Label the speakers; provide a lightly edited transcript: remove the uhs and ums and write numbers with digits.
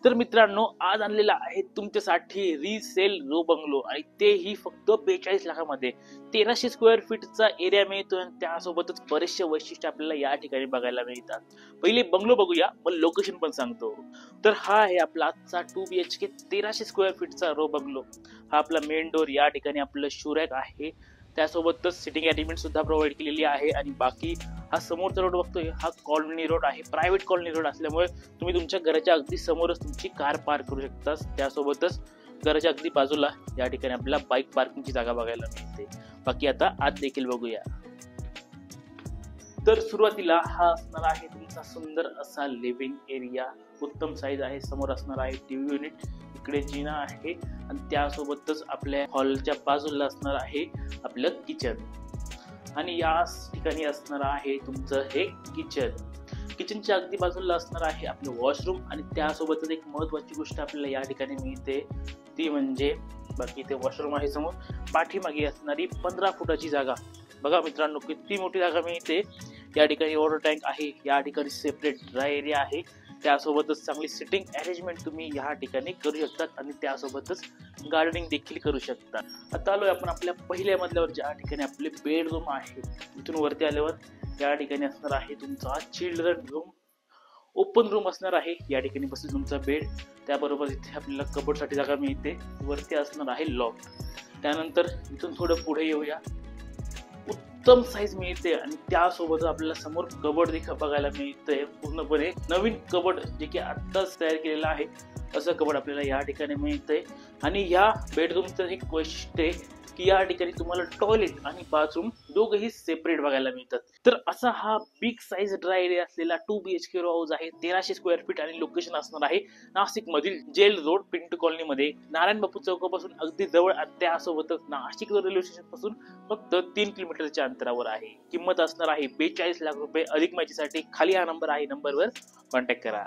Speaker 1: तर मित्रांनो, आज आणलेला आहे तुमच्यासाठी रिसेल रो बंगलो आणि तेही फक्त 42 लाखामध्ये. 1300 स्क्वेअर फीटचा एरिया मिळतो आणि त्यासोबतच बरेचसे वैशिष्ट्य आपल्याला या ठिकाणी बघायला मिळतात. पहिले बंगलो बघूया, मग लोकेशन पण सांगतो. तर हा आहे आपला आजचा 2 BHK 1300 स्क्वेअर फीटचा रो बंगलो. हा आपला मेन डोर, या ठिकाणी आपलं शूरॅक आहे, त्यासोबतच सिटिंग अरेंजमेंट सुद्धा प्रोव्हाइड केलेली आहे. आणि बाकी हा समोरचा रोड बघतोय, हा कॉलनी रोड आहे, प्रायव्हेट कॉलनी रोड असल्यामुळे तुम्ही तुमच्या घराच्या अगदी समोरच तुमची कार पार्क करू शकता. त्यासोबतच घराच्या अगदी बाजूला या ठिकाणी आपल्याला बाईक पार्किंगची जागा बघायला मिळते. बाकी आता आत देखील बघूया. तर सुरुवातीला हा असणार आहे तुमचा सुंदर असा लिव्हिंग एरिया. उत्तम साईज आहे. समोर असणार आहे टीव्ही युनिट, इकडे जिना आहे आणि त्यासोबतच आपल्या हॉलच्या बाजूला असणार आहे आपलं किचन. आणि या ठिकाणी असणार आहे तुमचं हे किचन. किचनच्या अगदी बाजूला असणार आहे आपलं वॉशरूम आणि त्यासोबतच एक महत्वाची गोष्ट आपल्याला या ठिकाणी मिळते, ती म्हणजे बाकी इथे वॉशरूम आहे समोर, पाठीमागे असणारी 15 फुटाची जागा. बघा मित्रांनो, किती मोठी जागा मिळते. या ठिकाणी वॉटर टँक आहे, या ठिकाणी सेपरेट ड्राय एरिया आहे, त्यासोबतच चांगली सिटिंग अरेंजमेंट तुम्ही या ठिकाणी करू शकतात आणि त्यासोबतच गार्डनिंग देखील करू शकता. आता आलोय आपण आपल्या पहिल्या मजल्यावर, ज्या ठिकाणी आपले बेडरूम आहे. इथून वरती आल्यावर या ठिकाणी असणार आहे तुमचा चिल्ड्रन रूम. ओपन रूम असणार आहे, या ठिकाणी बसेल तुमचा बेड, त्याबरोबर इथे आपल्याला कबोर्डसाठी जागा मिळते. वरती असणार आहे लॉफ्ट. त्यानंतर इथून थोडं पुढे येऊया, उत्तम साईज मिळते आणि त्यासोबत आपल्याला समोर कबोर्ड देखील बघायला मिळतंय. पूर्णपणे नवीन कबोर्ड, जे की आत्ताच तयार केलेलं आहे, असं कबोर्ड आपल्याला या ठिकाणी मिळतंय. आणि या बेडरूमचं एक वैशिष्ट्य आहे की या ठिकाणी तुम्हाला टॉयलेट आणि बाथरूम दोघंही सेपरेट बघायला मिळतात. तर असा हा बिग साईज ड्राय एरिया असलेला 2 BHK रो हाऊस आहे. 1300 स्क्वेअर फीट आणि लोकेशन असणार आहे नाशिक मधील जेल रोड पिंटू कॉलनी मध्ये, नारायण बापू चौकापासून अगदी जवळ. त्यासोबतच नाशिक रेल्वे स्टेशन पासून फक्त 3 किलोमीटरच्या अंतरावर आहे. किंमत असणार आहे 42 लाख रुपये. अधिक माहितीसाठी खाली हा नंबर आहे, नंबरवर कॉन्टॅक्ट करा.